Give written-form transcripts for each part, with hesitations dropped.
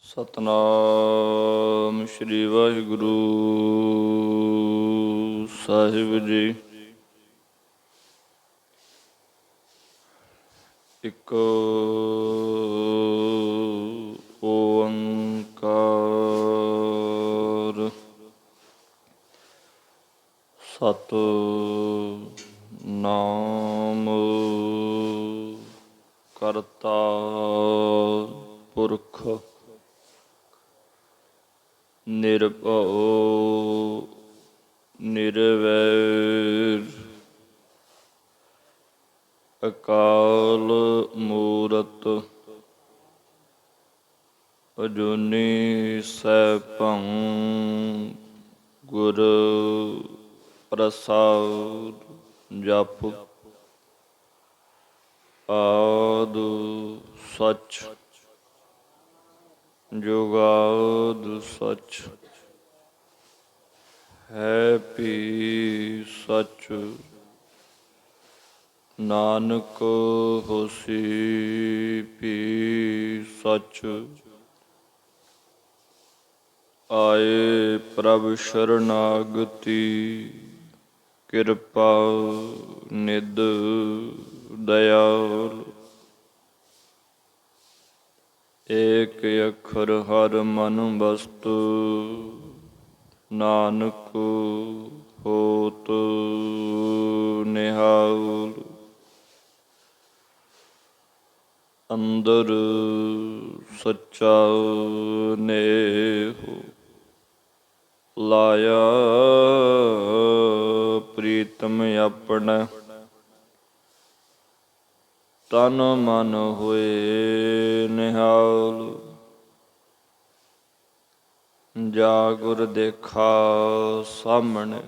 ਸਤਨਾਮ ਸ਼੍ਰੀ ਵਾਹਿਗੁਰੂ ਸਾਹਿਬ ਜੀ। ਇੱਕ ਓੰਕਾਰ ਸਤ ਨਾਮ ਕਰਤਾ ਪੁਰਖ ਨਿਰਭਉ ਨਿਰਵੈਰ ਅਕਾਲ ਮੂਰਤ ਅਜੂਨੀ ਸੈਭੰ ਗੁਰ ਪ੍ਰਸਾਦ ਜਪ ਆਦ ਸਚ ਜੁਗਾਦ ਸਚ ਹੈ ਭੀ ਸਚ ਨਾਨਕ ਹੋਸੀ ਭੀ ਸਚ ਆਏ ਪ੍ਰਭ ਸ਼ਰਨਾਗਤੀ ਕਿਰਪਾ ਨਿਧ ਦਇਆਲ ਏਕ ਅੱਖਰ ਹਰ ਮਨ ਵਸਤੁ ਨਾਨਕ ਹੋਤ ਨਿਹਾਲ ਅੰਦਰ ਸੱਚਾ ਨੇਹ ਲਾਇਆ ਪ੍ਰੀਤਮ ਆਪਣਾ ਤਨ ਮਨ ਹੋਏ ਨਿਹਾਲ ਜਾ ਗੁਰ ਦੇਖਾ ਸਾਹਮਣੇ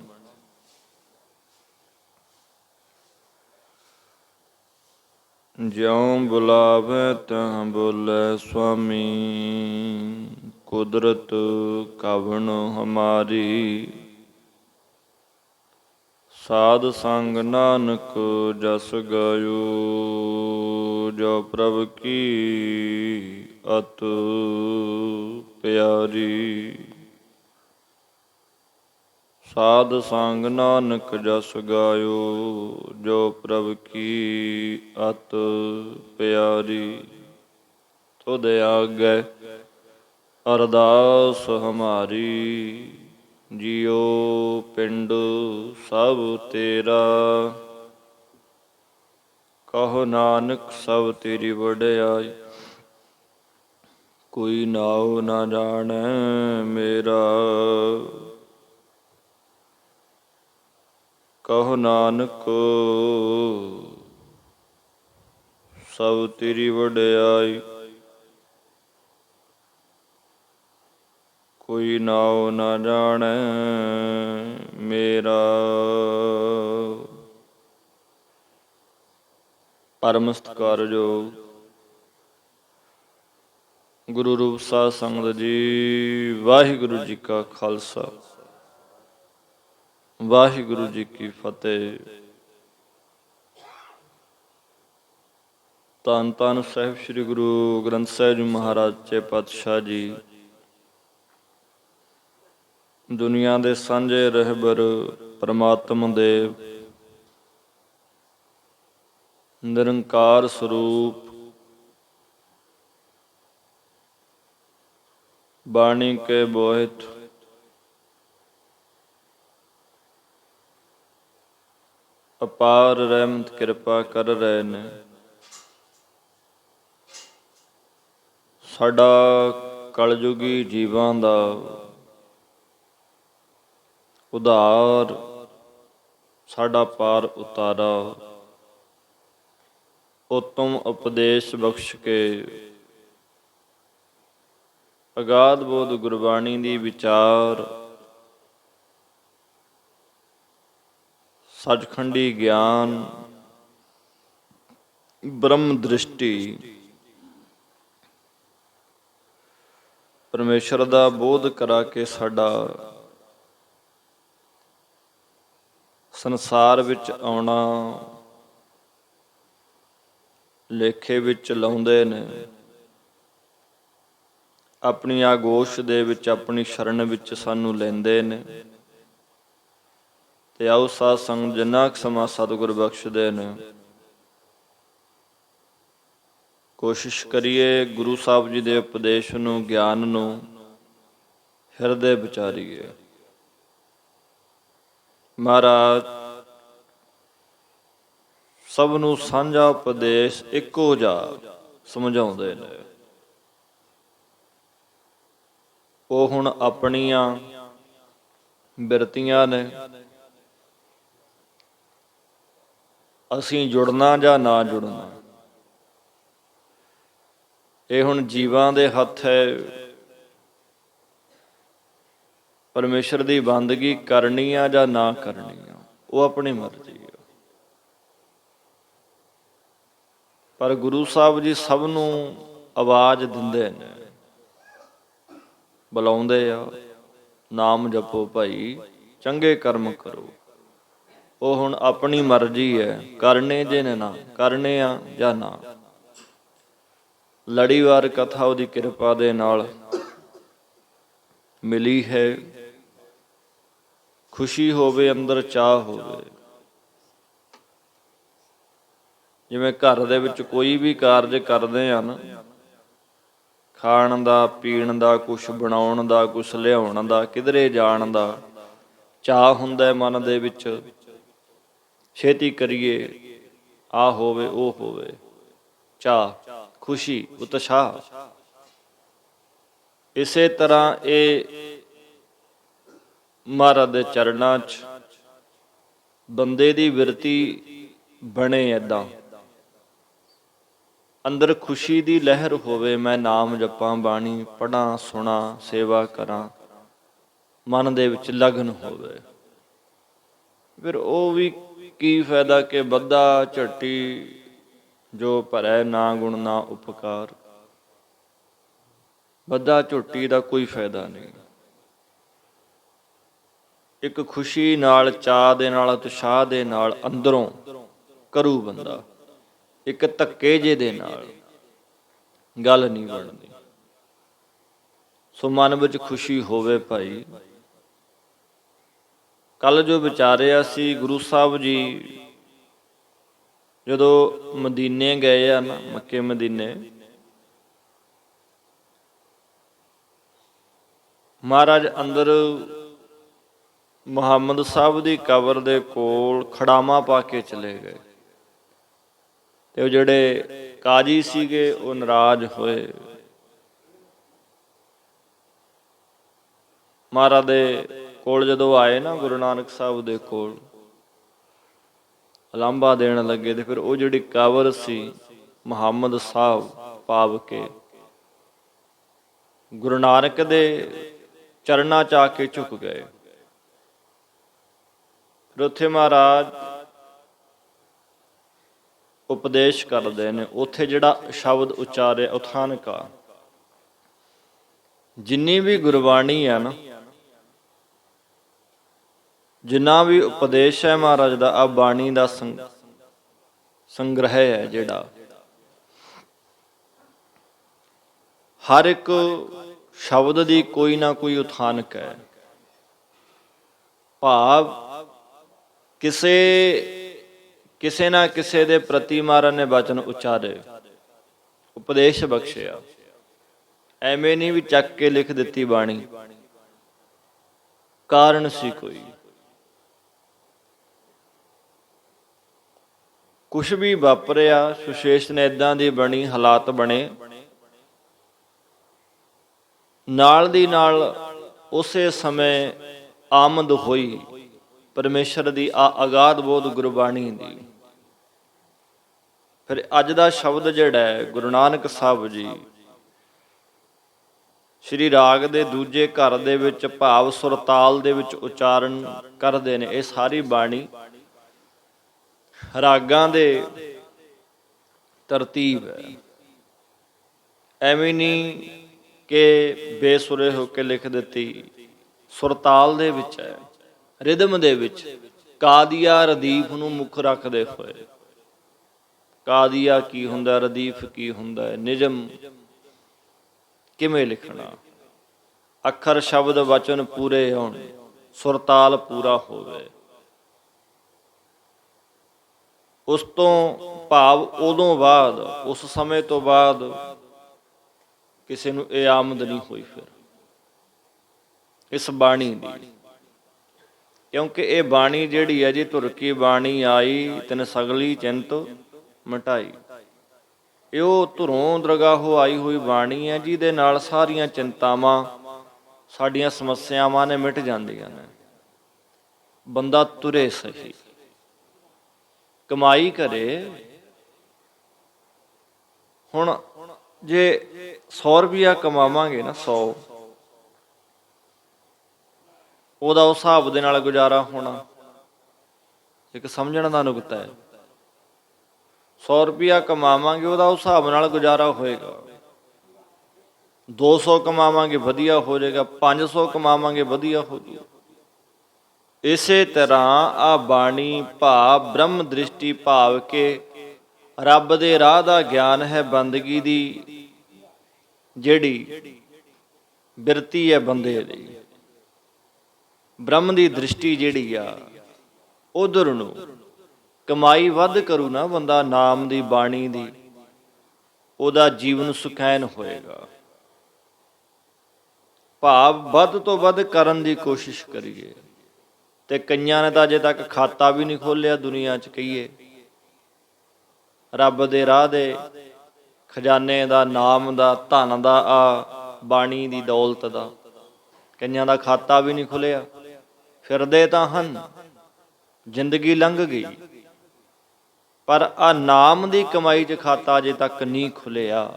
ਜਿਉ ਬੁਲਾਵੇ ਤਿਉ ਬੋਲੇ ਸੁਆਮੀ ਕੁਦਰਤ ਕਵਣ ਹਮਾਰੀ ਸਾਧ ਸੰਗ ਨਾਨਕ ਜਸ ਗਾਇਓ ਜੋ ਪ੍ਰਭ ਕੀ ਅਤ ਪਿਆਰੀ ਸਾਧ ਸੰਗ ਨਾਨਕ ਜਸ ਗਾਇਓ ਜੋ ਪ੍ਰਭ ਕੀ ਅਤ ਪਿਆਰੀ ਤੁਧ ਆਗੇ ਅਰਦਾਸ ਹਮਾਰੀ ਜਿਉ ਪਿੰਡ ਸਭ ਤੇਰਾ ਕਹੋ ਨਾਨਕ ਸਭ ਤੇਰੀ ਵਡਿਆਈ ਕੋਈ ਨਾਉ ਨਾ ਜਾਣੈ ਮੇਰਾ ਕਹੋ ਨਾਨਕ ਸਭ ਤੇਰੀ ਵਡਿਆਈ ਕੋਈ ਨਾਉ ਨਾ ਜਾਣੈ ਮੇਰਾ। ਪਰਮ ਸਤਿਕਾਰਯੋਗ ਗੁਰੂ ਰੂਪ ਸਾਧ ਸੰਗਤ ਜੀ, ਵਾਹਿਗੁਰੂ ਜੀ ਕਾ ਖਾਲਸਾ ਵਾਹਿਗੁਰੂ ਜੀ ਕੀ ਫਤਿਹ। ਧੰਨ ਧੰਨ ਸਾਹਿਬ ਸ੍ਰੀ ਗੁਰੂ ਗ੍ਰੰਥ ਸਾਹਿਬ ਜੀ ਮਹਾਰਾਜ ਸੱਚੇ ਪਾਤਸ਼ਾਹ ਜੀ, ਦੁਨੀਆ ਦੇ ਸਾਂਝੇ ਰਹਿਬਰ ਪਰਮਾਤਮ ਦੇ ਨਿਰੰਕਾਰ ਸਰੂਪ ਬਾਣੀ ਕੇ ਬੋਹਿਤ ਅਪਾਰ ਰਹਿਮਤ ਕਿਰਪਾ ਕਰ ਰਹੇ ਨੇ। ਸਾਡਾ ਕਲਯੁਗੀ ਜੀਵਾਂ ਦਾ ਉਧਾਰ, ਸਾਡਾ ਪਾਰ ਉਤਾਰਾ ਉਤਮ ਉਪਦੇਸ਼ ਬਖਸ਼ ਕੇ ਅਗਾਧ ਬੋਧ ਗੁਰਬਾਣੀ ਦੀ ਵਿਚਾਰ, ਸੱਚਖੰਡੀ ਗਿਆਨ, ਬ੍ਰਹਮ ਦ੍ਰਿਸ਼ਟੀ, ਪਰਮੇਸ਼ਰ ਦਾ ਬੋਧ ਕਰਾ ਕੇ ਸਾਡਾ ਸੰਸਾਰ ਵਿੱਚ ਆਉਣਾ ਲੇਖੇ ਵਿੱਚ ਲਾਉਂਦੇ ਨੇ। ਆਪਣੀ ਆਗੋਸ਼ ਦੇ ਵਿੱਚ, ਆਪਣੀ ਸ਼ਰਨ ਵਿੱਚ ਸਾਨੂੰ ਲੈਂਦੇ ਨੇ। ਤੇ ਆਓ ਸਾਧ ਸੰਗਤ ਜਿੰਨਾ ਕੁ ਸਮਾਂ ਸਤਿਗੁਰ ਬਖਸ਼ਦੇ ਨੇ, ਕੋਸ਼ਿਸ਼ ਕਰੀਏ ਗੁਰੂ ਸਾਹਿਬ ਜੀ ਦੇ ਉਪਦੇਸ਼ ਨੂੰ, ਗਿਆਨ ਨੂੰ ਹਿਰਦੇ ਵਿਚਾਰੀਏ। ਮਹਾਰਾਜ ਸਭ ਨੂੰ ਸਾਂਝਾ ਉਪਦੇਸ਼ ਇੱਕੋ ਜਿਹਾ ਸਮਝਾਉਂਦੇ ਨੇ। ਉਹ ਹੁਣ ਆਪਣੀਆਂ ਬਿਰਤੀਆਂ ਨੇ, ਅਸੀਂ ਜੁੜਨਾ ਜਾਂ ਨਾ ਜੁੜਨਾ ਇਹ ਹੁਣ ਜੀਵਾਂ ਦੇ ਹੱਥ ਹੈ। ਪਰਮੇਸ਼ਰ ਦੀ ਬੰਦਗੀ ਕਰਨੀ ਆ ਜਾਂ ਨਾ ਕਰਨੀ ਆ, ਉਹ ਆਪਣੀ ਮਰਜ਼ੀ ਆ। ਪਰ ਗੁਰੂ ਸਾਹਿਬ ਜੀ ਸਭ ਨੂੰ ਆਵਾਜ਼ ਦਿੰਦੇ ਨੇ, ਬੁਲਾਉਂਦੇ ਆ, ਨਾਮ ਜਪੋ ਭਾਈ, ਚੰਗੇ ਕਰਮ ਕਰੋ। ਉਹ ਹੁਣ ਆਪਣੀ ਮਰਜ਼ੀ ਹੈ, ਕਰਨੇ ਜੇ ਨੇ ਨਾ ਕਰਨੇ ਆ ਜਾਂ ਨਾ। ਲੜੀਵਾਰ ਕਥਾ ਉਹਦੀ ਕਿਰਪਾ ਦੇ ਨਾਲ ਮਿਲੀ ਹੈ। ਖੁਸ਼ੀ ਹੋਵੇ, ਅੰਦਰ ਚਾਹ ਹੋਵੇ। ਜਿਵੇਂ ਘਰ ਦੇ ਵਿੱਚ ਕੋਈ ਵੀ ਕਾਰਜ ਕਰਦੇ ਹਨ, ਖਾਣ ਦਾ, ਪੀਣ ਦਾ, ਕੁਛ ਬਣਾਉਣ ਦਾ, ਕੁਛ ਲਿਆਉਣ ਦਾ, ਕਿਧਰੇ ਜਾਣ ਦਾ ਚਾਅ ਹੁੰਦਾ ਮਨ ਦੇ ਵਿੱਚ। ਛੇਤੀ ਕਰੀਏ, ਆਹ ਹੋਵੇ ਉਹ ਹੋਵੇ, ਚਾਅ, ਖੁਸ਼ੀ, ਉਤਸ਼ਾਹ। ਇਸੇ ਤਰ੍ਹਾਂ ਇਹ ਮਹਾਰਾਜ ਦੇ ਚਰਨਾਂ 'ਚ ਬੰਦੇ ਦੀ ਬਿਰਤੀ ਬਣੇ। ਏਦਾਂ ਅੰਦਰ ਖੁਸ਼ੀ ਦੀ ਲਹਿਰ ਹੋਵੇ, ਮੈਂ ਨਾਮ ਜਪਾਂ, ਬਾਣੀ ਪੜ੍ਹਾਂ, ਸੁਣਾ, ਸੇਵਾ ਕਰਾਂ, ਮਨ ਦੇ ਵਿੱਚ ਲਗਨ ਹੋਵੇ। ਫਿਰ ਉਹ ਵੀ ਕੀ ਫਾਇਦਾ ਕਿ ਬੱਧਾ ਝੱਟੀ ਜੋ ਭਰੈ, ਨਾ ਗੁਣ ਨਾ ਉਪਕਾਰ। ਬੱਧਾ ਝੋਟੀ ਦਾ ਕੋਈ ਫਾਇਦਾ ਨਹੀਂ। ਇੱਕ ਖੁਸ਼ੀ ਨਾਲ, ਚਾਅ ਦੇ ਨਾਲ, ਉਤਸ਼ਾਹ ਦੇ ਨਾਲ ਅੰਦਰੋਂ ਕਰੂ ਬੰਦਾ। ਇੱਕ ਧੱਕੇ ਜੇ ਦੇ ਨਾਲ ਗੱਲ ਨਹੀਂ ਬਣਦੀ। ਸੋ ਮਨ ਵਿੱਚ ਖੁਸ਼ੀ ਹੋਵੇ ਭਾਈ। ਕੱਲ ਜੋ ਵਿਚਾਰਿਆ ਸੀ, ਗੁਰੂ ਸਾਹਿਬ ਜੀ ਜਦੋਂ ਮਦੀਨੇ ਗਏ ਆ ਨਾ, ਮੱਕੇ ਮਦੀਨੇ, ਮਹਾਰਾਜ ਅੰਦਰ ਮੁਹੰਮਦ ਸਾਹਿਬ ਦੀ ਕਬਰ ਦੇ ਕੋਲ ਖੜਾਵਾਂ ਪਾ ਕੇ ਚਲੇ ਗਏ। ਤੇ ਉਹ ਜਿਹੜੇ ਕਾਜੀ ਸੀਗੇ ਉਹ ਨਾਰਾਜ਼ ਹੋਏ। ਮਹਾਰਾਜ ਦੇ ਕੋਲ ਜਦੋਂ ਆਏ ਨਾ, ਗੁਰੂ ਨਾਨਕ ਸਾਹਿਬ ਦੇ ਕੋਲ ਉਲਾਂਭਾ ਦੇਣ ਲੱਗੇ, ਤੇ ਫਿਰ ਉਹ ਜਿਹੜੀ ਕਬਰ ਸੀ ਮੁਹੰਮਦ ਸਾਹਿਬ ਪਾਵ ਕੇ ਗੁਰੂ ਨਾਨਕ ਦੇ ਚਰਨਾਂ 'ਚ ਆ ਕੇ ਝੁਕ ਗਏ। ਫਿਰ ਉੱਥੇ ਮਹਾਰਾਜ ਉਪਦੇਸ਼ ਕਰਦੇ ਨੇ। ਉੱਥੇ ਜਿਹੜਾ ਸ਼ਬਦ ਉਚਾਰਿਆ ਉਥਾਨਕਾ, ਜਿੰਨੀ ਵੀ ਗੁਰਬਾਣੀ ਆ ਨਾ, ਜਿੰਨਾ ਵੀ ਉਪਦੇਸ਼ ਹੈ ਮਹਾਰਾਜ ਦਾ, ਆ ਬਾਣੀ ਦਾ ਸੰਗ੍ਰਹਿ ਹੈ ਜਿਹੜਾ। ਹਰ ਇੱਕ ਸ਼ਬਦ ਦੀ ਕੋਈ ਨਾ ਕੋਈ ਉਥਾਨਕ ਹੈ। ਭਾਵ ਕਿਸੇ ਨਾ ਕਿਸੇ ਦੇ ਪ੍ਰਤੀ ਮਹਾਰਾਜ ਨੇ ਬਚਨ ਉਚਾਰੇ, ਉਪਦੇਸ਼ ਬਖਸ਼ਿਆ। ਐਵੇਂ ਨਹੀਂ ਵੀ ਚੱਕ ਕੇ ਲਿਖ ਦਿੱਤੀ ਬਾਣੀ, ਕਾਰਨ ਸੀ ਕੋਈ। ਕੁਛ ਵੀ ਵਾਪਰਿਆ, ਸੁਸ਼ੇਸ਼ ਨੇ ਏਦਾਂ ਦੀ ਬਣੀ, ਹਾਲਾਤ ਬਣੇ, ਨਾਲ ਦੀ ਨਾਲ ਉਸੇ ਸਮੇਂ ਆਮਦ ਹੋਈ ਪਰਮੇਸ਼ਰ ਦੀ ਅਗਾਧ ਬੋਧ ਗੁਰਬਾਣੀ ਦੀ। ਫਿਰ ਅੱਜ ਦਾ ਸ਼ਬਦ ਜਿਹੜਾ ਹੈ, ਗੁਰੂ ਨਾਨਕ ਸਾਹਿਬ ਜੀ ਸ਼੍ਰੀ ਰਾਗ ਦੇ ਦੂਜੇ ਘਰ ਦੇ ਵਿੱਚ, ਭਾਵ ਸੁਰਤਾਲ ਦੇ ਵਿੱਚ ਉਚਾਰਨ ਕਰਦੇ ਨੇ। ਇਹ ਸਾਰੀ ਬਾਣੀ ਰਾਗਾਂ ਦੇ ਤਰਤੀਬ ਹੈ। ਐਵੇਂ ਨਹੀਂ ਕਿ ਬੇਸੁਰੇ ਹੋ ਕੇ ਲਿਖ ਦਿੱਤੀ, ਸੁਰਤਾਲ ਦੇ ਵਿੱਚ ਹੈ, ਰਿਦਮ ਦੇ ਵਿੱਚ। ਕਾਦੀਆ ਰਦੀਫ ਨੂੰ ਮੁੱਖ ਰੱਖਦੇ ਹੋਏ, ਕਾਦੀਆ ਕੀ ਹੁੰਦਾ, ਰਦੀਫ ਕੀ ਹੁੰਦਾ ਹੈ, ਨਿਯਮ ਕਿਵੇਂ ਲਿਖਣਾ। ਅੱਖਰ ਸ਼ਬਦ ਵਚਨ ਪੂਰੇ ਹੋਣ, ਸੁਰਤਾਲ ਪੂਰਾ ਹੋਵੇ। ਉਸ ਤੋਂ ਭਾਵ ਉਦੋਂ ਬਾਅਦ, ਉਸ ਸਮੇਂ ਤੋਂ ਬਾਅਦ ਕਿਸੇ ਨੂੰ ਇਹ ਆਮਦ ਨਹੀਂ ਹੋਈ ਫਿਰ ਇਸ ਬਾਣੀ ਦੀ। ਕਿਉਂਕਿ ਇਹ ਬਾਣੀ ਜਿਹੜੀ ਹੈ ਜੀ, ਧੁਰ ਕੀ ਬਾਣੀ ਆਈ ਤਿਨ ਸਗਲੀ ਚਿੰਤ ਮਿਟਾਈ। ਇਹ ਉਹ ਧੁਰੋਂ ਦਰਗਾਹੋਂ ਆਈ ਹੋਈ ਬਾਣੀ ਹੈ ਜਿਹਦੇ ਨਾਲ ਸਾਰੀਆਂ ਚਿੰਤਾਵਾਂ, ਸਾਡੀਆਂ ਸਮੱਸਿਆਵਾਂ ਨੇ ਮਿਟ ਜਾਂਦੀਆਂ ਨੇ। ਬੰਦਾ ਤੁਰੇ ਸਹੀ, ਕਮਾਈ ਕਰੇ। ਹੁਣ ਜੇ 100 ਰੁਪਇਆ ਕਮਾਵਾਂਗੇ ਨਾ, 100, ਉਹਦਾ ਉਸ ਹਿਸਾਬ ਦੇ ਨਾਲ ਗੁਜ਼ਾਰਾ ਹੋਣਾ। ਇੱਕ ਸਮਝਣ ਦਾ ਨੁਕਤਾ ਹੈ। 100 ਰੁਪਇਆ ਕਮਾਵਾਂਗੇ, ਉਹਦਾ ਉਸ ਹਿਸਾਬ ਨਾਲ ਗੁਜ਼ਾਰਾ ਹੋਏਗਾ। 200 ਕਮਾਵਾਂਗੇ ਵਧੀਆ ਹੋ ਜਾਏਗਾ, 500 ਕਮਾਵਾਂਗੇ ਵਧੀਆ ਹੋ ਜਾਊਗਾ। ਇਸੇ ਤਰ੍ਹਾਂ ਆ ਬਾਣੀ ਭਾਵ ਬ੍ਰਹਮ ਦ੍ਰਿਸ਼ਟੀ ਭਾਵ ਕੇ ਰੱਬ ਦੇ ਰਾਹ ਦਾ ਗਿਆਨ ਹੈ, ਬੰਦਗੀ ਦੀ ਜਿਹੜੀ ਬਿਰਤੀ ਹੈ ਬੰਦੇ ਦੀ। ਬ੍ਰਹਮ ਦੀ ਦ੍ਰਿਸ਼ਟੀ ਜਿਹੜੀ ਆ, ਉਧਰ ਨੂੰ ਕਮਾਈ ਵੱਧ ਕਰੂ ਨਾ ਬੰਦਾ ਨਾਮ ਦੀ ਬਾਣੀ ਦੀ, ਉਹਦਾ ਜੀਵਨ ਸੁਖੈਨ ਹੋਏਗਾ। ਭਾਵ ਵੱਧ ਤੋਂ ਵੱਧ ਕਰਨ ਦੀ ਕੋਸ਼ਿਸ਼ ਕਰੀਏ। ਤੇ ਕਈਆਂ ਨੇ ਤਾਂ ਅਜੇ ਤੱਕ ਖਾਤਾ ਵੀ ਨਹੀਂ ਖੋਲ੍ਹਿਆ ਦੁਨੀਆ 'ਚ। ਕਹੀਏ ਰੱਬ ਦੇ ਰਾਹ ਦੇ ਖਜ਼ਾਨੇ ਦਾ, ਨਾਮ ਦਾ, ਧਨ ਦਾ, ਆ ਬਾਣੀ ਦੀ ਦੌਲਤ ਦਾ, ਕਈਆਂ ਦਾ ਖਾਤਾ ਵੀ ਨਹੀਂ ਖੁੱਲਿਆ। ਫਿਰਦੇ ਤਾਂ ਹਨ, ਜ਼ਿੰਦਗੀ ਲੰਘ ਗਈ, ਪਰ ਆ ਨਾਮ ਦੀ ਕਮਾਈ 'ਚ ਖਾਤਾ ਅਜੇ ਤੱਕ ਨਹੀਂ ਖੁੱਲਿਆ।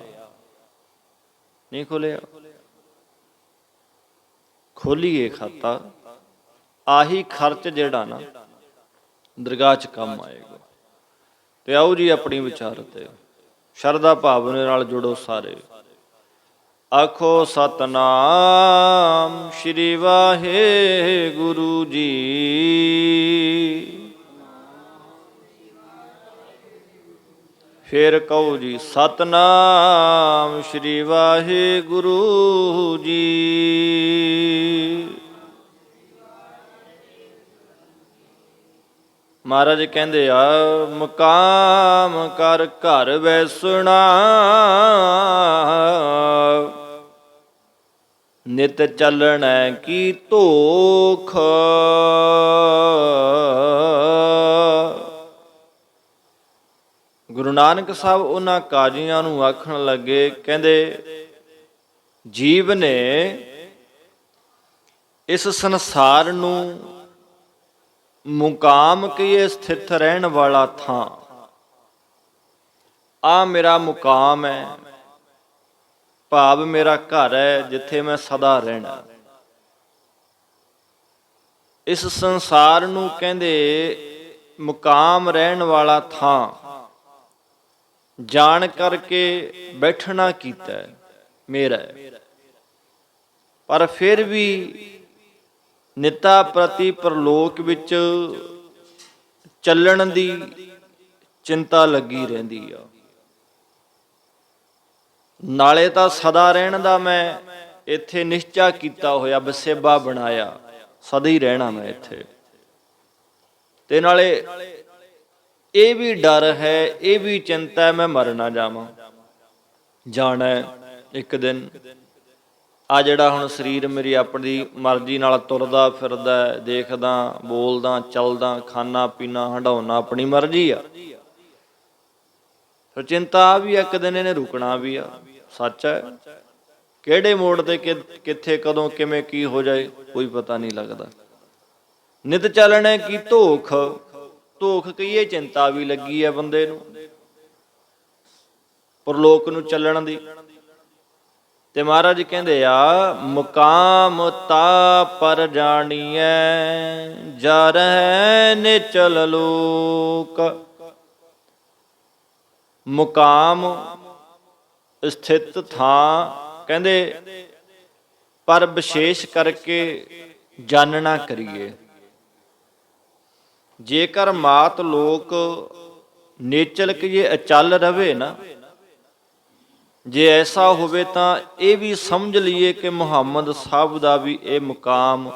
ਨਹੀਂ ਖੁੱਲਿਆ। ਖੋਲੀਏ ਖਾਤਾ। ਆਹੀ ਖਰਚ ਜਿਹੜਾ ਨਾ ਦਰਗਾਹ 'ਚ ਕੰਮ ਆਏਗਾ। ਤੇ ਆਓ ਜੀ ਆਪਣੀ ਵਿਚਾਰ ਤੇ ਸ਼ਰਧਾ ਭਾਵਨਾ ਨਾਲ ਜੁੜੋ ਸਾਰੇ। ਆਖੋ ਸਤਨਾਮ ਸ਼੍ਰੀ ਵਾਹਿਗੁਰੂ ਜੀ। ਫੇਰ ਕਹੋ ਜੀ ਸਤਨਾਮ ਸ਼੍ਰੀ ਵਾਹਿਗੁਰੂ ਜੀ। ਮਹਾਰਾਜ ਕਹਿੰਦੇ ਆ, ਮੁਕਾਮ ਕਰ ਘਰ ਵੈਸਣਾ, ਨਿਤ ਚੱਲਣੈ ਕੀ ਧੋਖ। ਗੁਰੂ ਨਾਨਕ ਸਾਹਿਬ ਉਹਨਾਂ ਕਾਜ਼ੀਆਂ ਨੂੰ ਆਖਣ ਲੱਗੇ, ਕਹਿੰਦੇ ਜੀਵ ਨੇ ਇਸ ਸੰਸਾਰ ਨੂੰ ਮੁਕਾਮ ਕਹੀਏ, ਸਥਿਤ ਰਹਿਣ ਵਾਲਾ ਥਾਂ। ਆ ਮੇਰਾ ਮੁਕਾਮ ਹੈ, ਭਾਵ ਮੇਰਾ ਘਰ ਹੈ ਜਿੱਥੇ ਮੈਂ ਸਦਾ ਰਹਿਣਾ। ਇਸ ਸੰਸਾਰ ਨੂੰ ਕਹਿੰਦੇ ਮੁਕਾਮ ਰਹਿਣ ਵਾਲਾ ਥਾਂ ਜਾਣ ਕਰਕੇ ਬੈਠਣਾ ਕੀਤਾ ਮੇਰਾ। ਪਰ ਫਿਰ ਵੀ ਨਿਤਾ ਪ੍ਰਤੀ ਪ੍ਰਲੋਕ ਵਿੱਚ ਚੱਲਣ ਦੀ ਚਿੰਤਾ ਲੱਗੀ ਰਹਿੰਦੀ ਆ। ਨਾਲੇ ਤਾਂ ਸਦਾ ਰਹਿਣ ਦਾ ਮੈਂ ਇੱਥੇ ਨਿਸ਼ਚਾ ਕੀਤਾ ਹੋਇਆ, ਵਸੇਬਾ ਬਣਾਇਆ, ਸਦਾ ਹੀ ਰਹਿਣਾ ਮੈਂ ਇੱਥੇ। ਤੇ ਨਾਲੇ ਇਹ ਵੀ ਡਰ ਹੈ, ਇਹ ਵੀ ਚਿੰਤਾ ਹੈ, ਮੈਂ ਮਰ ਨਾ ਜਾਵਾਂ। ਜਾਣਾ ਇੱਕ ਦਿਨ। ਆ ਜਿਹੜਾ ਹੁਣ ਸਰੀਰ ਮੇਰੀ ਆਪਣੀ ਮਰਜ਼ੀ ਨਾਲ ਤੁਰਦਾ ਫਿਰਦਾ, ਦੇਖਦਾ, ਬੋਲਦਾ, ਚੱਲਦਾ, ਖਾਣਾ ਪੀਣਾ, ਹੰਡਾਉਣਾ ਆਪਣੀ ਮਰਜ਼ੀ ਆ। ਫਿਰ ਚਿੰਤਾ ਆ ਵੀ ਇੱਕ ਦਿਨ ਇਹਨੇ ਰੁਕਣਾ ਵੀ ਆ। ਸੱਚ ਹੈ, ਕਿਹੜੇ ਮੋੜ ਤੇ ਕਿੱਥੇ ਕਦੋਂ ਕਿਵੇਂ ਕੀ ਹੋ ਜਾਏ ਕੋਈ ਪਤਾ ਨਹੀਂ ਲੱਗਦਾ। ਨਿਤ ਚੱਲਣੇ ਕੀ ਧੋਖ। ਧੋਖ ਕਹੀਏ ਚਿੰਤਾ ਵੀ ਲੱਗੀ ਹੈ ਬੰਦੇ ਨੂੰ ਪਰਲੋਕ ਨੂੰ ਚੱਲਣ ਦੀ। ਤੇ ਮਹਾਰਾਜ ਕਹਿੰਦੇ ਆ, ਮੁਕਾਮ ਤਾ ਪਰ ਜਾਣੀਐ ਜਾ ਰਹਿ ਨਿਚਲ ਲੋਕ। ਮੁਕਾਮ ਸਥਿਤ ਥਾਂ ਕਹਿੰਦੇ, ਪਰ ਵਿਸ਼ੇਸ਼ ਕਰਕੇ ਜਾਣਨਾ ਕਰੀਏ। ਜੇਕਰ ਮਾਤ ਲੋਕ ਨੇਚਲ ਕਹੀਏ ਅਚਲ ਰਵੇ ਨਾ, ਜੇ ਐਸਾ ਹੋਵੇ ਤਾਂ ਇਹ ਵੀ ਸਮਝ ਲਈਏ ਕਿ ਮੁਹੰਮਦ ਸਾਹਿਬ ਦਾ ਵੀ ਇਹ ਮੁਕਾਮ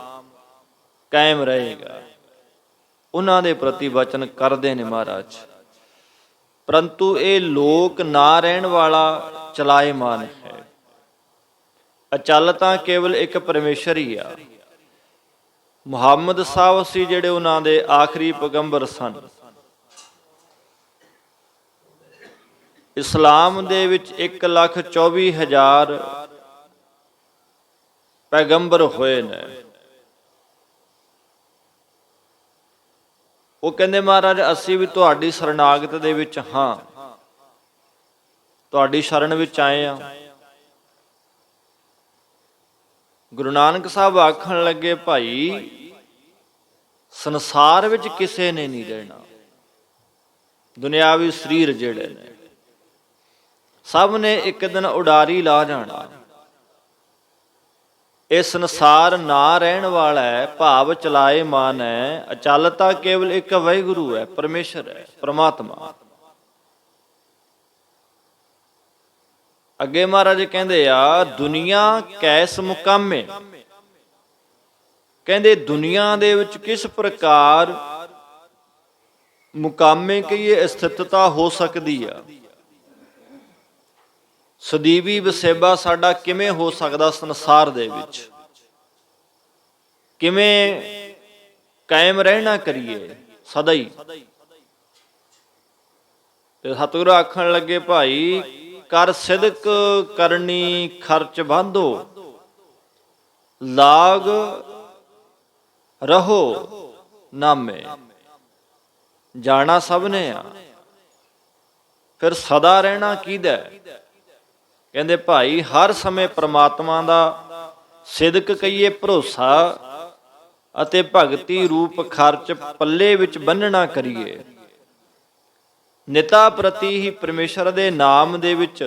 ਕਾਇਮ ਰਹੇਗਾ। ਉਹਨਾਂ ਦੇ ਪ੍ਰਤੀ ਵਚਨ ਕਰਦੇ ਨੇ ਮਹਾਰਾਜ। ਪਰੰਤੂ ਇਹ ਲੋਕ ਨਾ ਰਹਿਣ ਵਾਲਾ ਚਲਾਇਮਾਨ ਹੈ। ਅਚਲ ਤਾਂ ਕੇਵਲ ਇੱਕ ਪਰਮੇਸ਼ਰ ਹੀ ਆ। ਮੁਹੰਮਦ ਸਾਹਿਬ ਸੀ ਜਿਹੜੇ ਉਹਨਾਂ ਦੇ ਆਖਰੀ ਪੈਗੰਬਰ ਸਨ। ਇਸਲਾਮ ਦੇ ਵਿੱਚ 1,24,000 ਪੈਗੰਬਰ ਹੋਏ ਨੇ। ਉਹ ਕਹਿੰਦੇ ਮਹਾਰਾਜ ਅਸੀਂ ਵੀ ਤੁਹਾਡੀ ਸ਼ਰਨਾਗਤ ਦੇ ਵਿੱਚ ਹਾਂ, ਤੁਹਾਡੀ ਸ਼ਰਨ ਵਿੱਚ ਆਏ ਹਾਂ। ਗੁਰੂ ਨਾਨਕ ਸਾਹਿਬ ਆਖਣ ਲੱਗੇ ਭਾਈ ਸੰਸਾਰ ਵਿੱਚ ਕਿਸੇ ਨੇ ਨਹੀਂ ਰਹਿਣਾ। ਦੁਨਿਆਵੀ ਸਰੀਰ ਜਿਹੜੇ ਨੇ ਸਭ ਨੇ ਇੱਕ ਦਿਨ ਉਡਾਰੀ ਲਾ ਜਾਣਾ। ਇਹ ਸੰਸਾਰ ਨਾ ਰਹਿਣ ਵਾਲਾ ਹੈ, ਭਾਵ ਚਲਾਇਮਾਨ ਹੈ। ਅਚਲਤਾ ਕੇਵਲ ਇੱਕ ਵਾਹਿਗੁਰੂ ਹੈ, ਪਰਮੇਸ਼ਰ ਹੈ, ਪ੍ਰਮਾਤਮਾ। ਅੱਗੇ ਮਹਾਰਾਜ ਕਹਿੰਦੇ ਆ ਦੁਨੀਆ ਕੈਸ ਮੁਕਾਮੇ। ਕਹਿੰਦੇ ਦੁਨੀਆ ਦੇ ਵਿੱਚ ਕਿਸ ਪ੍ਰਕਾਰ ਮੁਕਾਮੇ ਕਹੀਏ ਸਥਿਤਤਾ ਹੋ ਸਕਦੀ ਆ। ਸਦੀਵੀ ਵਸੇਬਾ ਸਾਡਾ ਕਿਵੇਂ ਹੋ ਸਕਦਾ ਸੰਸਾਰ ਦੇ ਵਿੱਚ, ਕਿਵੇਂ ਕਾਇਮ ਰਹਿਣਾ ਕਰੀਏ ਸਦਾ ਹੀ। ਤੇ ਸਤਿਗੁਰੂ ਆਖਣ ਲੱਗੇ ਭਾਈ ਕਰ ਸਿਦਕ ਕਰਨੀ ਖਰਚ ਬਾਂਧੋ, ਲਾਗ ਰਹੋ ਨਾਮੇ। ਜਾਣਾ ਸਭ ਨੇ ਆ, ਫਿਰ ਸਦਾ ਰਹਿਣਾ ਕਿਹਦਾ? ਕਹਿੰਦੇ ਭਾਈ ਹਰ ਸਮੇਂ ਪ੍ਰਮਾਤਮਾ ਦਾ ਸਿਦਕ ਕਹੀਏ ਭਰੋਸਾ ਅਤੇ ਭਗਤੀ ਰੂਪ ਖਰਚ ਪੱਲੇ ਵਿੱਚ ਬੰਨਣਾ ਕਰੀਏ। ਨਿਤਾ ਪ੍ਰਤੀ ਹੀ ਪਰਮੇਸ਼ਰ ਦੇ ਨਾਮ ਦੇ ਵਿੱਚ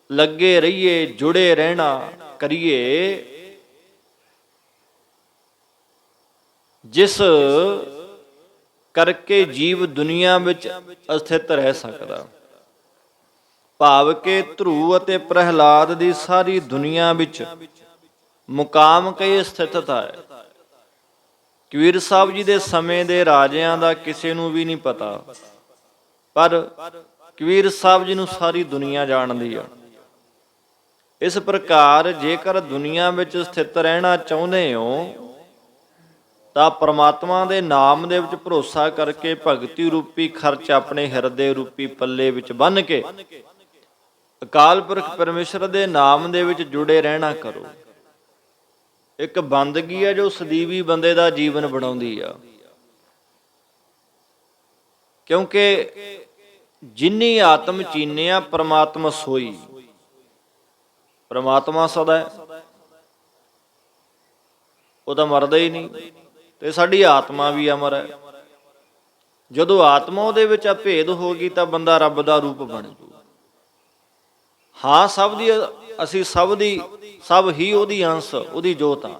ਲੱਗੇ ਰਹੀਏ, ਜੁੜੇ ਰਹਿਣਾ ਕਰੀਏ। ਜਿਸ ਕਰਕੇ ਜੀਵ ਦੁਨੀਆ ਵਿੱਚ ਅਸਥਿਤ ਰਹਿ ਸਕਦਾ। ਭਾਵ ਕਿ ਧਰੂ ਅਤੇ ਪ੍ਰਹਿਲਾਦ ਦੀ ਸਾਰੀ ਦੁਨੀਆ ਵਿੱਚ ਮੁਕਾਮ ਕਈ ਸਥਿਤਤਾ ਹੈ। ਕਬੀਰ ਸਾਹਿਬ ਜੀ ਦੇ ਸਮੇਂ ਦੇ ਰਾਜਿਆਂ ਦਾ ਕਿਸੇ ਨੂੰ ਵੀ ਨਹੀਂ ਪਤਾ, ਪਰ ਕਬੀਰ ਸਾਹਿਬ ਜੀ ਨੂੰ ਸਾਰੀ ਦੁਨੀਆ ਜਾਣਦੀ ਆ। ਇਸ ਪ੍ਰਕਾਰ ਜੇਕਰ ਦੁਨੀਆ ਵਿੱਚ ਸਥਿਤ ਰਹਿਣਾ ਚਾਹੁੰਦੇ ਹੋ ਤਾਂ ਪ੍ਰਮਾਤਮਾ ਦੇ ਨਾਮ ਦੇ ਵਿੱਚ ਭਰੋਸਾ ਕਰਕੇ ਭਗਤੀ ਰੂਪੀ ਖਰਚ ਆਪਣੇ ਹਿਰਦੇ ਰੂਪੀ ਪੱਲੇ ਵਿੱਚ ਬੰਨ੍ਹ ਕੇ ਅਕਾਲ ਪੁਰਖ ਪਰਮੇਸ਼ਰ ਦੇ ਨਾਮ ਦੇ ਵਿੱਚ ਜੁੜੇ ਰਹਿਣਾ ਕਰੋ। ਇੱਕ ਬੰਦਗੀ ਹੈ ਜੋ ਸਦੀਵੀ ਬੰਦੇ ਦਾ ਜੀਵਨ ਬਣਾਉਂਦੀ ਆ। ਕਿਉਂਕਿ ਜਿਨੀ ਆਤਮ ਚੀਨਿਆ ਪ੍ਰਮਾਤਮਾ ਸੋਈ। ਪ੍ਰਮਾਤਮਾ ਸਦਾ ਹੈ, ਉਹ ਤਾਂ ਮਰਦਾ ਹੀ ਨਹੀਂ। ਤੇ ਸਾਡੀ ਆਤਮਾ ਵੀ ਅਮਰ ਹੈ। ਜਦੋਂ ਆਤਮਾ ਉਹਦੇ ਵਿੱਚ ਅਭੇਦ ਹੋ ਗਈ ਤਾਂ ਬੰਦਾ ਰੱਬ ਦਾ ਰੂਪ ਬਣ ਜੂ। ਹਾਂ ਸਭ ਦੀ ਅਸੀਂ ਸਭ ਹੀ ਉਹਦੀ ਅੰਸ਼, ਉਹਦੀ ਜੋਤ ਆ।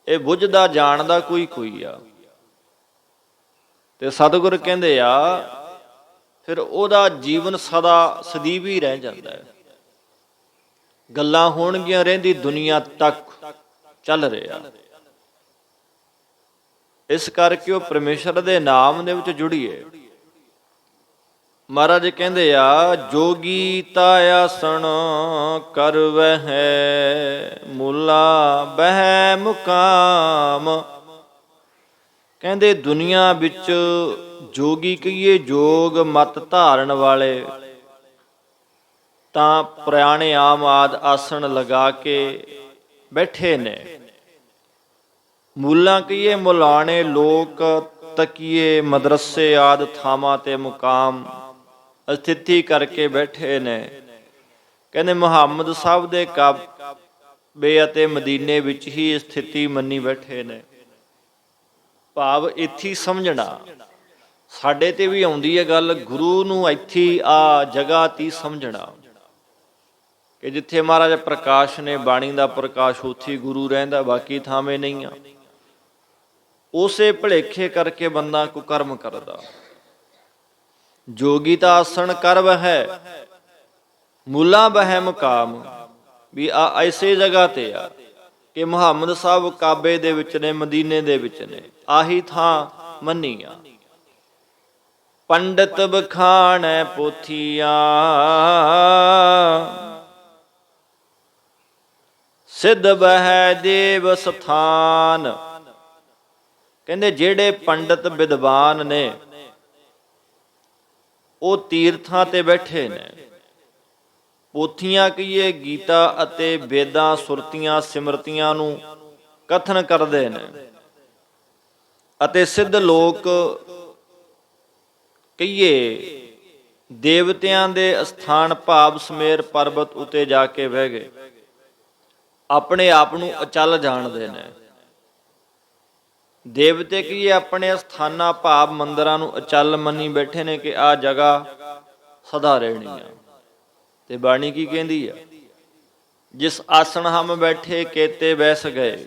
ਇਹ ਬੁੱਝਦਾ ਜਾਣਦਾ ਕੋਈ ਆ। ਤੇ ਸਤਿਗੁਰ ਕਹਿੰਦੇ ਆ ਫਿਰ ਉਹਦਾ ਜੀਵਨ ਸਦਾ ਸਦੀਵੀ ਰਹਿ ਜਾਂਦਾ ਹੈ। ਗੱਲਾਂ ਹੋਣਗੀਆਂ ਰਹਿੰਦੀ ਦੁਨੀਆ ਤੱਕ ਚੱਲ ਰਿਹਾ। ਇਸ ਕਰਕੇ ਉਹ ਪਰਮੇਸ਼ਰ ਦੇ ਨਾਮ ਦੇ ਵਿੱਚ ਜੁੜੀਏ। ਮਹਾਰਾਜ ਕਹਿੰਦੇ ਆ ਜੋਗੀ ਤਾ ਆਸਣ ਕਰਵਹਿ ਮੂਲਾ ਬਹਿ ਮੁਕਾਮ। ਕਹਿੰਦੇ ਦੁਨੀਆ ਵਿੱਚ ਜੋਗੀ ਕਹੀਏ ਜੋਗ ਮਤ ਧਾਰਨ ਵਾਲੇ ਤਾਂ ਪ੍ਰਾਣਾਯਾਮ ਆਦਿ ਆਸਣ ਲਗਾ ਕੇ ਬੈਠੇ ਨੇ। ਮੂਲਾਂ ਕਹੀਏ ਮੁਲਾਣੇ ਲੋਕ ਤਕੀਏ ਮਦਰਸੇ ਆਦਿ ਥਾਵਾਂ ਤੇ ਮੁਕਾਮ ਸਥਿਤੀ ਕਰਕੇ ਬੈਠੇ ਨੇ। ਕਹਿੰਦੇ ਮੁਹੰਮਦ ਸਾਹਿਬ ਦੇ ਕਾਬੇ ਅਤੇ ਮਦੀਨੇ ਵਿੱਚ ਹੀ ਸਥਿਤੀ ਮੰਨੀ ਬੈਠੇ ਨੇ। ਭਾਵ ਇੱਥੇ ਸਮਝਣਾ। ਸਾਡੇ ਤੇ ਵੀ ਆਉਂਦੀ ਹੈ ਗੱਲ, ਗੁਰੂ ਨੂੰ ਇੱਥੇ ਆ ਜਗ੍ਹਾ ਤੇ ਸਮਝਣਾ ਕਿ ਜਿੱਥੇ ਮਹਾਰਾਜ ਪ੍ਰਕਾਸ਼ ਨੇ, ਬਾਣੀ ਦਾ ਪ੍ਰਕਾਸ਼, ਉੱਥੇ ਗੁਰੂ ਰਹਿੰਦਾ, ਬਾਕੀ ਥਾਵੇਂ ਨਹੀਂ ਆ। ਉਸੇ ਭੁਲੇਖੇ ਕਰਕੇ ਬੰਦਾ ਕੁਕਰਮ ਕਰਦਾ। ਜੋਗੀ ਤਾਂ ਆਸਣ ਕਰਵ ਹੈ ਮੂਲਾ ਬਹਿ ਮੁਕਾਮ, ਵੀ ਆ ਐਸੇ ਜਗ੍ਹਾ ਤੇ ਆ ਕਿ ਮੁਹੰਮਦ ਸਾਹਿਬ ਕਾਬੇ ਦੇ ਵਿੱਚ ਨੇ, ਮਦੀਨੇ ਦੇ ਵਿੱਚ ਨੇ, ਆਹੀ ਥਾਂ ਮੰਨੀ ਆ। ਪੰਡਤ ਬਖਾਣੈ ਪੋਥੀਆਂ, ਸਿੱਧ ਬਹਿ ਦੇਵ ਸਥਾਨ। ਕਹਿੰਦੇ ਜਿਹੜੇ ਪੰਡਤ ਵਿਦਵਾਨ ਨੇ ਉਹ ਤੀਰਥਾਂ ਤੇ ਬੈਠੇ ਨੇ। ਪੋਥੀਆਂ ਕਹੀਏ ਗੀਤਾ ਅਤੇ ਵੇਦਾਂ, ਸੁਰਤੀਆਂ, ਸਿਮਰਤੀਆਂ ਨੂੰ ਕਥਨ ਕਰਦੇ ਨੇ। ਅਤੇ ਸਿੱਧ ਲੋਕ ਕਹੀਏ ਦੇਵਤਿਆਂ ਦੇ ਅਸਥਾਨ ਭਾਵ ਸਮੇਰ ਪਰਬਤ ਉਤੇ ਜਾ ਕੇ ਬਹਿ ਗਏ, ਆਪਣੇ ਆਪ ਨੂੰ ਅਚਲ ਜਾਣਦੇ ਨੇ। ਦੇਵਤੇ ਕਹੀਏ ਆਪਣੇ ਅਸਥਾਨਾਂ ਭਾਵ ਮੰਦਰਾਂ ਨੂੰ ਅਚਲ ਮੰਨੀ ਬੈਠੇ ਨੇ ਕਿ ਆਹ ਜਗ੍ਹਾ ਸਦਾ ਰਹਿਣੀ ਆ। ਤੇ ਬਾਣੀ ਕੀ ਕਹਿੰਦੀ ਆ? ਜਿਸ ਆਸਣ ਹਮ ਬੈਠੇ ਕੇਤੇ ਬੈਸ ਗਏ।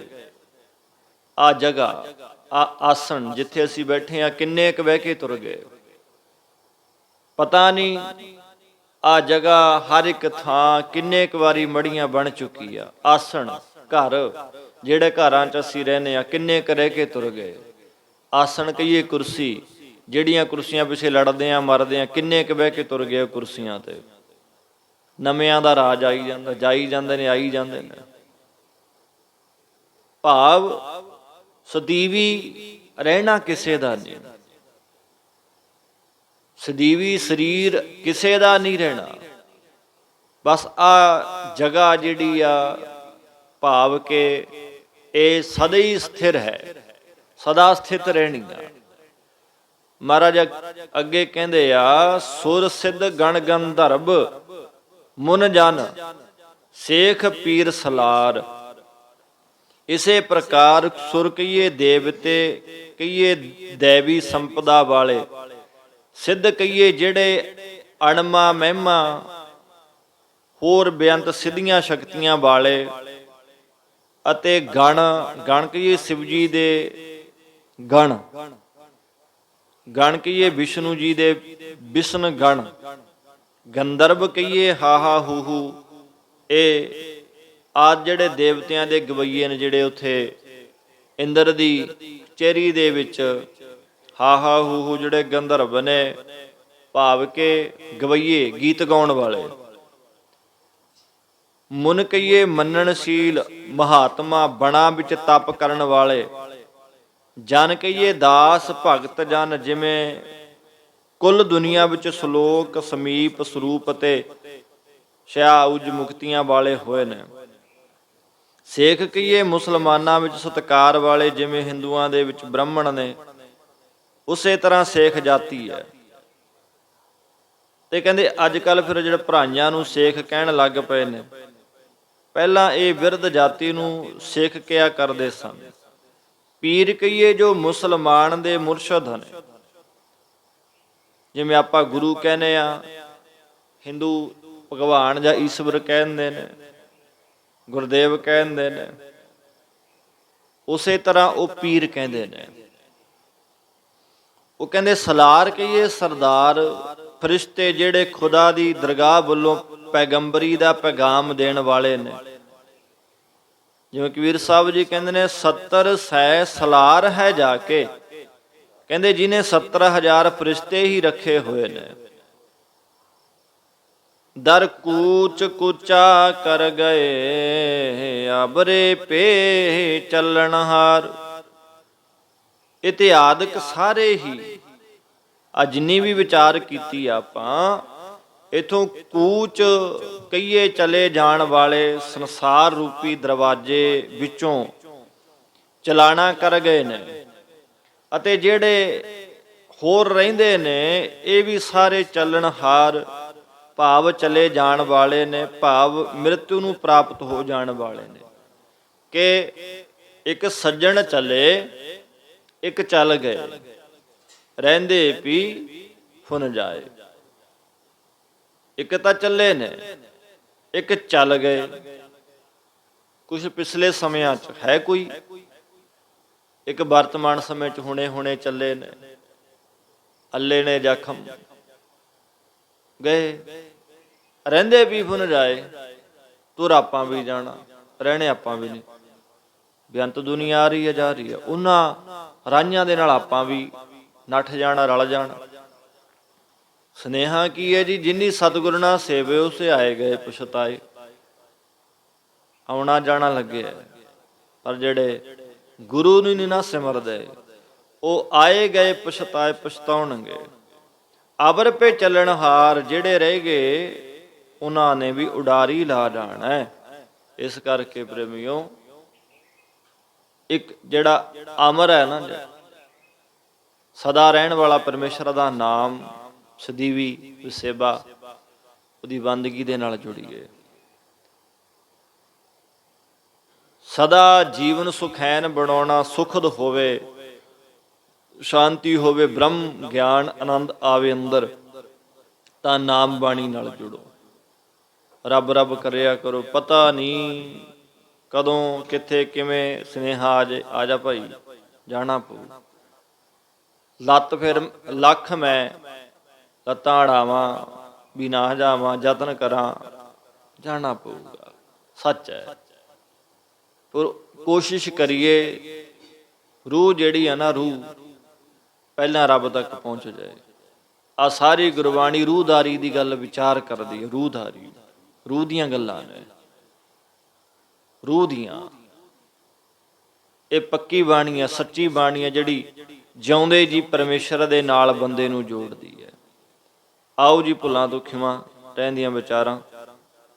ਆ ਜਗ੍ਹਾ, ਆ ਆਸਣ ਜਿੱਥੇ ਅਸੀਂ ਬੈਠੇ ਆ, ਕਿੰਨੇ ਕੁ ਬਹਿ ਕੇ ਤੁਰ ਗਏ। ਪਤਾ ਨਹੀਂ ਆ ਜਗ੍ਹਾ ਹਰ ਇੱਕ ਥਾਂ ਕਿੰਨੇ ਕੁ ਵਾਰੀ ਮੜੀਆਂ ਬਣ ਚੁੱਕੀ ਆ। ਆਸਣ ਘਰ, ਜਿਹੜੇ ਘਰਾਂ 'ਚ ਅਸੀਂ ਰਹਿੰਦੇ ਆ, ਕਿੰਨੇ ਕੁ ਰਹਿ ਕੇ ਤੁਰ ਗਏ। ਆਸਣ ਕਹੀਏ ਕੁਰਸੀ, ਜਿਹੜੀਆਂ ਕੁਰਸੀਆਂ ਪਿੱਛੇ ਲੜਦੇ ਆ, ਮਰਦੇ ਆ, ਕਿੰਨੇ ਕੁ ਬਹਿ ਕੇ ਤੁਰ ਗਏ ਕੁਰਸੀਆਂ ਤੇ। ਨਵਿਆਂ ਦਾ ਰਾਜ ਆਈ ਜਾਂਦਾ, ਜਾਈ ਜਾਂਦੇ ਨੇ, ਆਈ ਜਾਂਦੇ ਨੇ। ਭਾਵ ਸਦੀਵੀ ਰਹਿਣਾ ਕਿਸੇ ਦਾ ਨਹੀਂ, ਸਦੀਵੀ ਸਰੀਰ ਕਿਸੇ ਦਾ ਨਹੀਂ ਰਹਿਣਾ। ਬਸ ਆ ਜਗ੍ਹਾ ਜਿਹੜੀ ਆ ਭਾਵ ਕਿ ਇਹ ਸਦਾ ਹੀ ਸਥਿਰ ਹੈ, ਸਦਾ ਸਥਿਤ ਰਹਿਣੀ ਆ। ਮਹਾਰਾਜ ਅੱਗੇ ਕਹਿੰਦੇ ਆ, ਸੁਰ ਸਿੱਧ ਗਣ ਗੰਧਰਵ ਮੁਨ ਜਨ ਸੇਖ ਪੀਰ ਸਲਾਰ। ਇਸੇ ਪ੍ਰਕਾਰ ਸੁਰ ਕਹੀਏ ਦੇਵਤੇ, ਕਹੀਏ ਦੇਵੀ ਸੰਪਦਾ ਵਾਲੇ, ਸਿੱਧ ਕਹੀਏ ਜਿਹੜੇ ਅਣਮਾ ਮਹਿਮਾ ਹੋਰ ਬੇਅੰਤ ਸਿੱਧੀਆਂ ਸ਼ਕਤੀਆਂ ਵਾਲੇ, ਅਤੇ ਗਣ, ਗਣ ਕਹੀਏ ਸ਼ਿਵ ਜੀ ਦੇ ਗਣ, ਗਣ ਕਹੀਏ ਵਿਸ਼ਨੂੰ ਜੀ ਦੇ ਵਿਸ਼ਨ ਗਣ, ਗੰਧਰਵ ਕਹੀਏ ਹਾਹਾ ਹੂ ਹੂ। ਇਹ ਆਦ ਜਿਹੜੇ ਦੇਵਤਿਆਂ ਦੇ ਗਵਈਏ ਨੇ, ਜਿਹੜੇ ਉੱਥੇ ਇੰਦਰ ਦੀ ਕਚਹਿਰੀ ਦੇ ਵਿੱਚ ਹਾਹਾ ਹੂ ਹੂ ਜਿਹੜੇ ਗੰਧਰਵ ਨੇ, ਭਾਵ ਕਿ ਗਵਈਏ, ਗੀਤ ਗਾਉਣ ਵਾਲੇ। ਮੁਨ ਕਹੀਏ ਮੰਨਣਸ਼ੀਲ ਮਹਾਤਮਾ, ਬਣਾ ਵਿੱਚ ਤਪ ਕਰਨ ਵਾਲੇ। ਜਨ ਕਹੀਏ ਦਾਸ ਭਗਤ ਜਨ, ਜਿਵੇਂ ਕੁੱਲ ਦੁਨੀਆ ਵਿੱਚ ਸ਼ਲੋਕ ਸਮੀਪ ਸਰੂਪ ਅਤੇ ਸ਼ਿਆ ਉਜ ਮੁਕਤੀਆਂ ਵਾਲੇ ਹੋਏ ਨੇ। ਸੇਖ ਕਹੀਏ ਮੁਸਲਮਾਨਾਂ ਵਿੱਚ ਸਤਿਕਾਰ ਵਾਲੇ, ਜਿਵੇਂ ਹਿੰਦੂਆਂ ਦੇ ਵਿੱਚ ਬ੍ਰਾਹਮਣ ਨੇ, ਉਸੇ ਤਰ੍ਹਾਂ ਸੇਖ ਜਾਤੀ ਹੈ। ਤੇ ਕਹਿੰਦੇ ਅੱਜ ਕੱਲ੍ਹ ਫਿਰ ਜਿਹੜੇ ਭਰਾਈਆਂ ਨੂੰ ਸੇਖ ਕਹਿਣ ਲੱਗ ਪਏ ਨੇ। ਪਹਿਲਾਂ ਇਹ ਬਿਰਧ ਜਾਤੀ ਨੂੰ ਸਿੱਖ ਕਿਹਾ ਕਰਦੇ ਸਨ। ਪੀਰ ਕਹੀਏ ਜੋ ਮੁਸਲਮਾਨ ਦੇ ਮੁਰਸ਼ਦ ਨੇ, ਜਿਵੇਂ ਆਪਾਂ ਗੁਰੂ ਕਹਿੰਦੇ ਆ, ਹਿੰਦੂ ਭਗਵਾਨ ਜਾਂ ਈਸ਼ਵਰ ਕਹਿੰਦੇ ਨੇ, ਗੁਰਦੇਵ ਕਹਿੰਦੇ ਨੇ, ਉਸੇ ਤਰ੍ਹਾਂ ਉਹ ਪੀਰ ਕਹਿੰਦੇ ਨੇ। ਉਹ ਕਹਿੰਦੇ ਸਲਾਰ ਕਹੀਏ ਸਰਦਾਰ, ਫਰਿਸ਼ਤੇ ਜਿਹੜੇ ਖੁਦਾ ਦੀ ਦਰਗਾਹ ਵੱਲੋਂ ਪੈਗੰਬਰੀ ਦਾ ਪੈਗਾਮ ਦੇਣ ਵਾਲੇ ਨੇ। ਜਿਵੇਂ ਕਬੀਰ ਸਾਹਿਬ ਜੀ ਕਹਿੰਦੇ ਨੇ, 70 ਸੈ ਸਲਾਰ ਹੈ ਜਾ ਕੇ। ਕਹਿੰਦੇ ਜਿਹਨੇ 70,000 ਫਰਿਸ਼ਤੇ ਹੀ ਰੱਖੇ ਹੋਏ ਨੇ। ਦਰ ਕੂਚ ਕੂਚਾ ਕਰ ਗਏ, ਆਬਰੇ ਪੇ ਚੱਲਣਹਾਰ। ਇਤਿਹਾਦਕ ਸਾਰੇ ਹੀ ਆ ਜਿੰਨੀ ਵੀ ਵਿਚਾਰ ਕੀਤੀ ਆਪਾਂ, ਇਥੋਂ ਕੂਚ ਕਹੀਏ ਚਲੇ ਜਾਣ ਵਾਲੇ ਸੰਸਾਰ ਰੂਪੀ ਦਰਵਾਜ਼ੇ ਵਿੱਚੋਂ ਚਲਾਣਾ ਕਰ ਗਏ ਨੇ। ਅਤੇ ਜਿਹੜੇ ਹੋਰ ਰਹਿੰਦੇ ਨੇ ਇਹ ਵੀ ਸਾਰੇ ਚੱਲਣਹਾਰ, ਭਾਵ ਚਲੇ ਜਾਣ ਵਾਲੇ ਨੇ, ਭਾਵ ਮ੍ਰਿਤੂ ਨੂੰ ਪ੍ਰਾਪਤ ਹੋ ਜਾਣ ਵਾਲੇ ਨੇ। ਕਿ ਇੱਕ ਸੱਜਣ ਚੱਲੇ, ਇੱਕ ਚੱਲ ਗਏ, ਰਹਿੰਦੇ ਵੀ ਫੁਨ ਜਾਏ। ਇੱਕ ਤਾਂ ਚੱਲੇ ਨੇ, ਇੱਕ ਚੱਲ ਗਏ। ਕੁਛ ਪਿਛਲੇ ਸਮਿਆਂ 'ਚ ਹੈ ਕੋਈ, ਇੱਕ ਵਰਤਮਾਨ ਸਮੇਂ 'ਚ ਹੁਣੇ ਚੱਲੇ ਨੇ, ਅੱਲੇ ਨੇ ਜ਼ਖਮ ਗਏ। ਰਹਿੰਦੇ ਵੀ ਫੁਨ ਜਾਏ, ਤੁਰ ਆਪਾਂ ਵੀ ਜਾਣਾ, ਰਹਿਣੇ ਆਪਾਂ ਵੀ ਨਹੀਂ। ਬੇਅੰਤ ਦੁਨੀਆ ਆ ਰਹੀ ਹੈ, ਜਾ ਰਹੀ ਹੈ, ਉਹਨਾਂ ਰਾਹੀਆਂ ਦੇ ਨਾਲ ਆਪਾਂ ਵੀ ਨੱਠ ਜਾਣਾ, ਰਲ ਜਾਣਾ। ਸੁਨੇਹਾ ਕੀ ਹੈ ਜੀ? ਜਿੰਨੀ ਸਤਿਗੁਰ ਨਾ ਸੇਵੇ ਉਸੇ ਆਏ ਗਏ ਪਛਤਾਏ। ਆਉਣਾ ਜਾਣਾ ਲੱਗਿਆ, ਪਰ ਜਿਹੜੇ ਗੁਰੂ ਨੂੰ ਨਹੀਂ ਨਾ ਸਿਮਰਦੇ, ਉਹ ਆਏ ਗਏ ਪਛਤਾਏ, ਪਛਤਾਉਣਗੇ। ਅਬਰ ਪੇ ਚੱਲਣ ਹਾਰ ਜਿਹੜੇ ਰਹਿ ਗਏ, ਉਹਨਾਂ ਨੇ ਵੀ ਉਡਾਰੀ ਲਾ ਜਾਣਾ ਹੈ। ਇਸ ਕਰਕੇ ਪ੍ਰੇਮੀਓ, ਇੱਕ ਜਿਹੜਾ ਅਮਰ ਹੈ ਨਾ, ਸਦਾ ਰਹਿਣ ਵਾਲਾ ਪਰਮੇਸ਼ਰ ਦਾ ਨਾਮ, ਸਦੀਵੀ ਸੇਵਾ, ਉਹਦੀ ਬੰਦਗੀ ਦੇ ਨਾਲ ਜੁੜੀਏ। ਸਦਾ ਜੀਵਨ ਸੁਖੈਨ ਬਣਾਉਣਾ, ਸੁਖਦ ਹੋਵੇ, ਸ਼ਾਂਤੀ ਹੋਵੇ, ਬ੍ਰਹਮ ਗਿਆਨ ਆਨੰਦ ਆਵੇ ਅੰਦਰ, ਤਾਂ ਨਾਮ ਬਾਣੀ ਨਾਲ ਜੁੜੋ। ਰੱਬ ਰੱਬ ਕਰਿਆ ਕਰੋ। ਪਤਾ ਨਹੀਂ ਕਦੋਂ ਕਿੱਥੇ ਕਿਵੇਂ ਸੁਨੇਹਾ ਆ ਜੇ, ਆ ਜਾ ਭਾਈ, ਜਾਣਾ ਪਊ। ਲੱਤ ਫਿਰ ਲੱਖ ਮੈਂ ਲੱਤਾਂ ਅੜਾਵਾਂ, ਵੀ ਨਾ ਜਾਵਾਂ, ਯਤਨ ਕਰਾਂ, ਜਾਣਾ ਪਊਗਾ, ਸੱਚ ਹੈ। ਪਰ ਕੋਸ਼ਿਸ਼ ਕਰੀਏ, ਰੂਹ ਜਿਹੜੀ ਹੈ ਨਾ, ਰੂਹ ਪਹਿਲਾਂ ਰੱਬ ਤੱਕ ਪਹੁੰਚ ਜਾਏ। ਆ ਸਾਰੀ ਗੁਰਬਾਣੀ ਰੂਹਦਾਰੀ ਦੀ ਗੱਲ ਵਿਚਾਰ ਕਰਦੀ ਹੈ। ਰੂਹਦਾਰੀ, ਰੂਹ ਦੀਆਂ ਗੱਲਾਂ ਨੇ, ਰੂਹ ਦੀਆਂ। ਇਹ ਪੱਕੀ ਬਾਣੀ ਹੈ, ਸੱਚੀ ਬਾਣੀ ਹੈ, ਜਿਹੜੀ ਜਿਉਂਦੇ ਜੀ ਪਰਮੇਸ਼ਰ ਦੇ ਨਾਲ ਬੰਦੇ ਨੂੰ ਜੋੜਦੀ ਹੈ। ਆਓ ਜੀ, ਭੁੱਲਾਂ ਤੋਂ ਖਿਮਾ ਰਹਿੰਦੀਆਂ ਵਿਚਾਰਾਂ,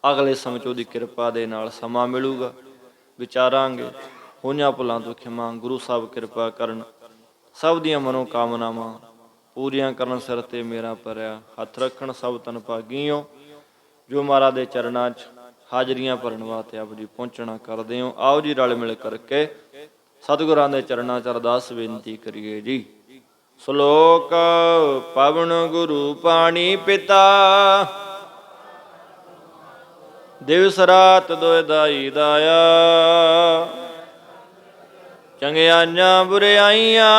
ਅਗਲੇ ਸਮੇਂ 'ਚ ਉਹਦੀ ਕਿਰਪਾ ਦੇ ਨਾਲ ਸਮਾਂ ਮਿਲੂਗਾ, ਵਿਚਾਰਾਂਗੇ। ਹੋਈਆਂ ਭੁੱਲਾਂ ਤੋਂ ਖਿਮਾ, ਗੁਰੂ ਸਾਹਿਬ ਕਿਰਪਾ ਕਰਨ, ਸਭ ਦੀਆਂ ਮਨੋਕਾਮਨਾਵਾਂ ਪੂਰੀਆਂ ਕਰਨ। ਸਿਰ ਤੇ ਮੇਰਾ ਭਰਿਆ ਹੱਥ ਰੱਖਣ, ਸਭ ਤਨ ਭਾਗੀਓ। ਜੋ ਮਹਾਰਾਜ ਦੇ ਚਰਨਾਂ 'ਚ ਹਾਜ਼ਰੀਆਂ ਭਰਨ ਵਾਸਤੇ ਆਪ ਜੀ ਪਹੁੰਚਣਾ ਕਰਦੇ ਹੋ। ਆਓ ਜੀ, ਰਲ ਮਿਲ ਕਰਕੇ ਸਤਿਗੁਰਾਂ ਦੇ ਚਰਨਾਂ 'ਚ ਅਰਦਾਸ ਬੇਨਤੀ ਕਰੀਏ ਜੀ। ਸ਼ਲੋਕ ਪਵਨ ਗੁਰੂ ਪਾਣੀ ਪਿਤਾ, ਦਿਵਸ ਰਾਤ ਦੁਇ ਦਾਈ ਦਾਇਆ। ਚੰਗਿਆਈਆਂ ਬੁਰਿਆਈਆਂ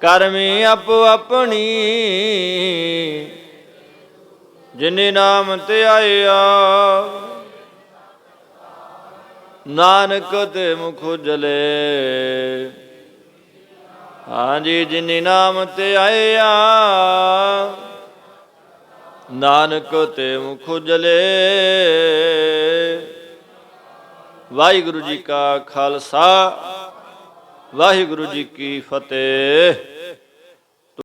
ਕਰਮੀ ਆਪੋ ਆਪਣੀ, ਜਿਨੇ ਨਾਮ ਤੇ ਆਇਆ। ਨਾਨਕ ਤੇ ਮੁਖ ਉਜਲੇ, ਹਾਂਜੀ ਜਿਨੇ ਨਾਮ ਤੇ ਆਇਆ। ਨਾਨਕ ਤੇ ਮੁਖ ਉਜਲੇ। ਵਾਹਿਗੁਰੂ ਜੀ ਕਾ ਖਾਲਸਾ, ਵਾਹਿਗੁਰੂ ਜੀ ਕੀ ਫਤਿਹ।